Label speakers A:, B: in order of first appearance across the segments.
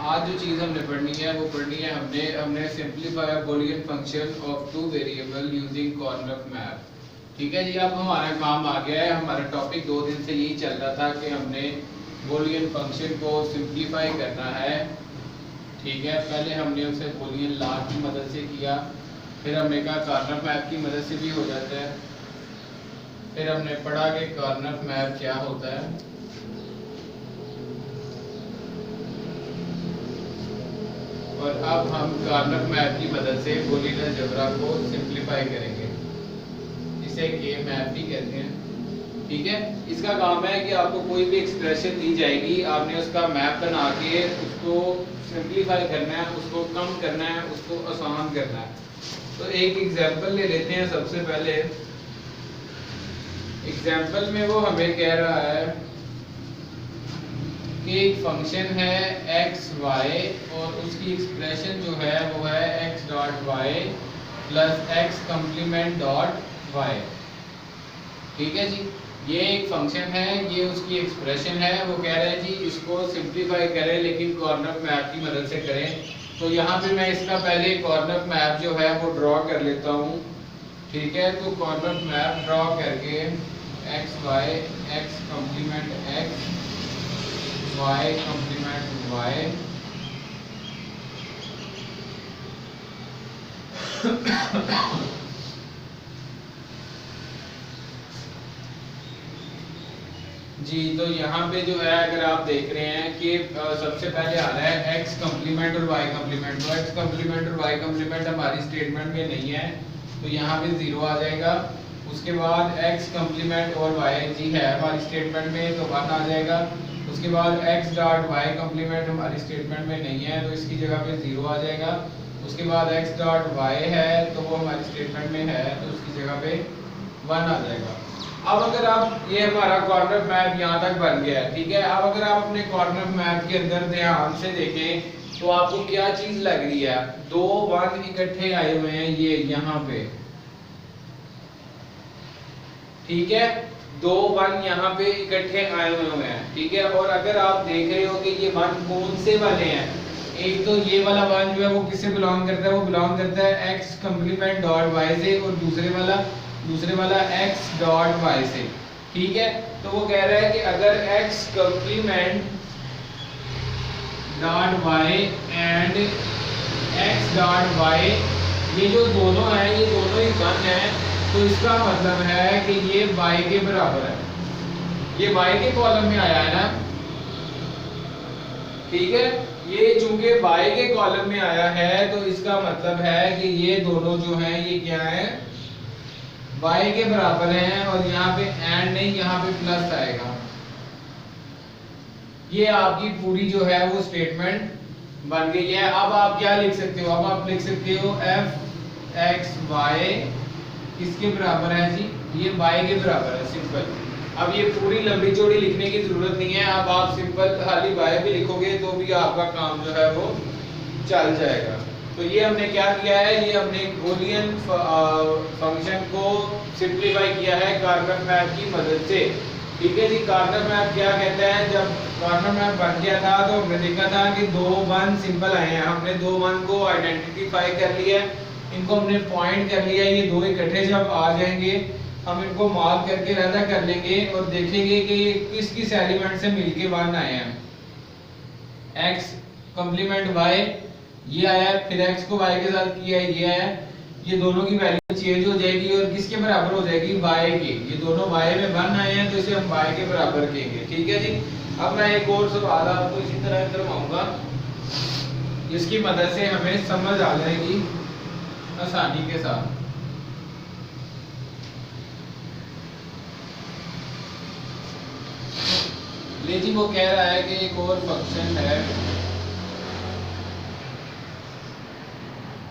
A: आज जो चीज़ हमने पढ़नी है वो पढ़नी है हमने simplify a Boolean function of two variable using corner map. ठीक है जी, अब हमारा काम आ गया है। हमारा टॉपिक 2 दिन से यही चल रहा था कि हमने बूलियन फंक्शन को सिंप्लीफाई करना है। ठीक है, पहले हमने उसे बूलियन लॉ की मदद से किया, फिर हमने कहा कॉर्नर मैप की मदद से भी हो जाता है, फिर हमने पढ़ा कि कॉर्नर मैप क्या होता है। और अब हम कॉर्नर मैप की मदद से बूलियन अलजेब्रा को सिंप्लीफाई करेंगे। इसे के मैप भी कहते हैं। ठीक है, इसका काम है कि आपको कोई भी एक्सप्रेशन दी जाएगी, आपने उसका मैप बना के उसको सिंप्लीफाई करना है, उसको कम करना है, उसको आसान करना है। तो एक एग्जांपल ले लेते हैं। सबसे पहले एग्जांपल में वो हमें कह रहा है कि एक फंक्शन है एक्स वाई और उसकी एक्सप्रेशन जो है वो है x dot y plus x complement dot y. ठीक है जी, ये एक फंक्शन है, ये उसकी एक्सप्रेशन है। वो कह रहे हैं जी इसको सिंप्लीफाई करें लेकिन कॉर्नर मैप की मदद से करें। तो यहाँ पे मैं इसका पहले कॉर्नर मैप जो है वो ड्रॉ कर लेता हूँ। ठीक है, तो कॉर्नर मैप ड्रॉ करके X Y X complement X Y complement Y जी। तो यहाँ पे जो है अगर आप देख रहे हैं कि सबसे पहले आ रहा है एक्स कम्प्लीमेंट और वाई कम्प्लीमेंट। तो एक्स कम्प्लीमेंट और वाई कम्प्लीमेंट हमारी स्टेटमेंट में नहीं है, तो यहाँ पे 0 आ जाएगा। उसके बाद एक्स कम्प्लीमेंट और वाई जी है हमारी स्टेटमेंट में, तो 1 आ जाएगा। उसके बाद एक्स डॉट वाई कम्प्लीमेंट हमारी स्टेटमेंट में नहीं है, तो इसकी जगह पे 0 आ जाएगा। उसके बाद एक्स डॉट वाई है तो वो हमारी स्टेटमेंट में है, तो उसकी जगह पे 1 आ जाएगा। अब अगर आप, ये हमारा कॉर्नर मैप यहाँ तक बन गया है। ठीक है, अब अगर आप अपने कॉर्नर मैप के अंदर ध्यान से देखें तो आपको क्या चीज लग रही है, 2 1 इकट्ठे आए हुए हैं ये यहाँ पे। ठीक है, 2 1 यहाँ पे इकट्ठे आए हुए हैं। ठीक है, और अगर आप देख रहे हो कि ये 1 कौन से वाले हैं, एक तो ये वाला 1 जो है वो किससे बिलोंग करता है, वो बिलोंग करता है एक्स कम्प्लीमेंट डॉट वाई से, और दूसरे वाला x डॉट y से। ठीक है, तो वो कह रहा है कि अगर x complement dot y and x dot y ये जो दोनों हैं ये दोनों ही 1 हैं, तो इसका मतलब है कि ये y के बराबर है। ये y के कॉलम में आया है ना। ठीक है, ये चूंकि y के कॉलम में आया है तो इसका मतलब है कि ये दोनों जो हैं ये क्या है, y के बराबर हैं। और यहाँ पे एंड नहीं, यहाँ पे प्लस आएगा। ये आपकी पूरी जो है वो स्टेटमेंट बन गई है। अब आप क्या लिख सकते हो, अब आप लिख सकते हो f x y किसके बराबर है जी, ये y के बराबर है, सिंपल। अब ये पूरी लंबी चौड़ी लिखने की जरूरत नहीं है। अब आप सिंपल खाली y भी लिखोगे तो भी आपका काम जो है वो चल जाएगा। तो ये हमने क्या किया है, ये हमने बूलियन फंक्शन को सिंप्लीफाई किया है कॉर्नर मैप की मदद से। ठीक है जी, कॉर्नर मैप क्या कहता है, जब कॉर्नर मैप बन गया था तो हमने देखा था कि 2 1 सिंपल आए हैं। हमने 2 1 को आइडेंटिफाई कर लिया, इनको हमने पॉइंट कर लिया। ये 2 इकट्ठे जब आ जाएंगे हम इनको मार्क करके रद्द कर लेंगे और देखेंगे कि किस किस एलिमेंट से मिलके 1 आए हैं। x कम्प्लीमेंट y ये आया, फिर x को y के साथ किया ये आया, ये दोनों की वैल्यू चेंज हो जाएगी और किसके बराबर हो जाएगी, y के। ये दोनों y में 1 आए हैं तो इसे हम y के बराबर कहेंगे। ठीक है जी, अब मैं एक और सवाल आपको इसी तरह करवाऊंगा जिसकी मदद से हमें समझ आ जाएगी आसानी के साथ। ले जी, वो कह रहा है कि एक और फंक्शन है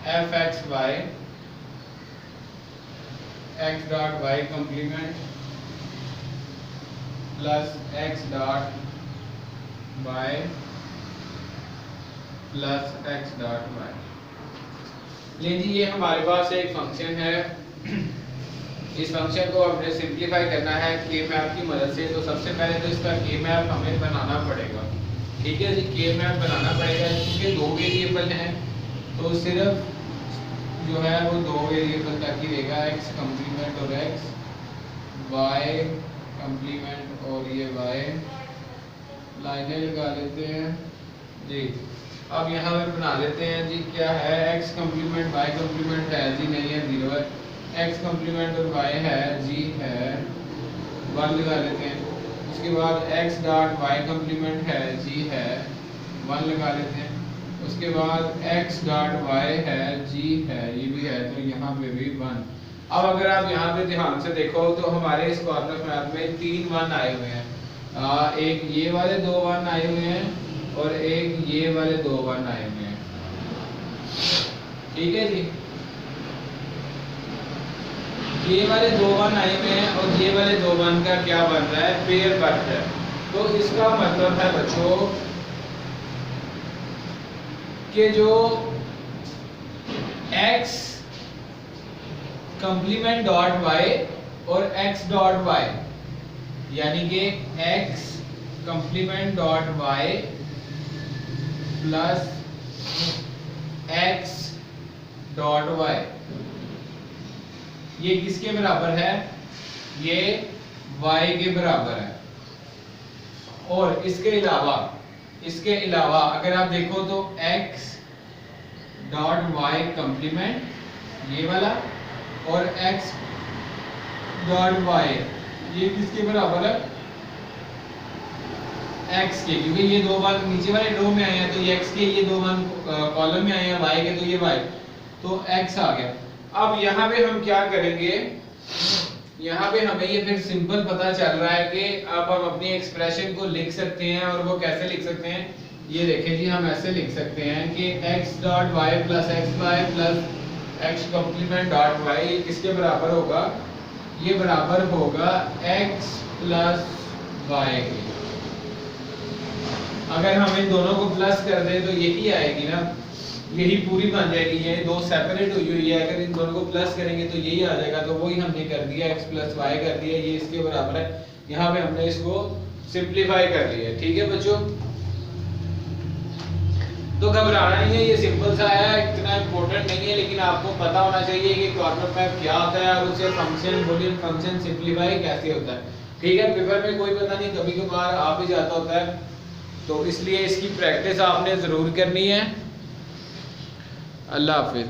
A: f x y x dot y complement plus x dot y plus x dot y। ले जी, ये हमारे पास एक फंक्शन है। इस फंक्शन को हमने सिंप्लीफाई करना है के मैप की मदद से। तो सबसे पहले तो इसका के मैप हमें बनाना पड़ेगा। ठीक है जी, के मैप बनाना पड़ेगा क्योंकि 2 वेरिएबल हैं, तो सिर्फ जो है वो 2 वेरिएबल तक ही रहेगा, एक्स कम्प्लीमेंट और एक्स वाई कम्प्लीमेंट और ये वाई। लाइनें लगा लेते हैं जी। अब यहाँ पे बना लेते हैं जी, क्या है एक्स कम्प्लीमेंट वाई कम्प्लीमेंट है जी, नहीं है 0 है, एक्स कम्प्लीमेंट और वाई है जी है 1 लगा लेते हैं। उसके बाद एक्स डॉट वाई कम्प्लीमेंट है जी है 1 लगा लेते हैं। उसके बाद एक्स डॉट वाई है जी है, ये भी है, तो यहाँ पे भी 1। अब अगर आप यहाँ पे ध्यान से देखो तो हमारे इस कॉर्नर मैप में 3 1 आए हुए हैं, एक ये वाले 2 1 आए हुए हैं और एक ये वाले 2 1 आए हुए हैं। ठीक है जी, ये वाले 2 1 आए हुए हैं और ये वाले 2 1 का क्या बन रहा है, पेयर बन रहा है। तो इसका मतलब है बच्चों कि जो x कंप्लीमेंट डॉट वाई और x डॉट वाई, यानी कि x complement dot y plus x dot y, ये किसके बराबर है, ये y के बराबर है। और इसके अलावा अगर आप देखो तो x डॉट वाई कंप्लीमेंट ये वाला और x डॉट वाई ये किसके बराबर है, x के, क्योंकि ये 2 बार नीचे वाले रो में आए हैं तो ये x के, ये 2 बार कॉलम में आए हैं y के, तो ये y, तो x आ गया। अब यहाँ पे हम क्या करेंगे, यहाँ पे हमें ये फिर सिंपल पता चल रहा है कि अब हम अपनी एक्सप्रेशन को लिख सकते हैं। और वो कैसे लिख सकते हैं, ये देखें जी, हम ऐसे लिख सकते हैं कि x dot y plus x y plus x complement dot y किसके बराबर होगा, ये बराबर होगा x प्लस वाई के। अगर हम इन दोनों को प्लस कर दें तो यही आएगी ना, यही पूरी बन जाएगी। ये 2 सेपरेट हुई है, अगर इन दोनों को प्लस करेंगे तो यही आ जाएगा। तो वही हमने कर दिया, x प्लस वाई कर दिया, ये इसके बराबर है। यहाँ पे हमने इसको सिंप्लीफाई कर लिया। ठीक है बच्चों, तो घबराना नहीं है, ये सिंपल सा है, इतना इंपॉर्टेंट नहीं है, लेकिन आपको पता होना चाहिए कि कॉर्नर मैप क्या होता है और उसे फंक्शन बूलियन फंक्शन सिंप्लीफाई कैसे होता है। ठीक है, पेपर में कोई पता नहीं, कभी कभार आ भी जाता होता है, तो इसलिए इसकी प्रैक्टिस आपने ज़रूर करनी है। अल्लाह हाफिज़।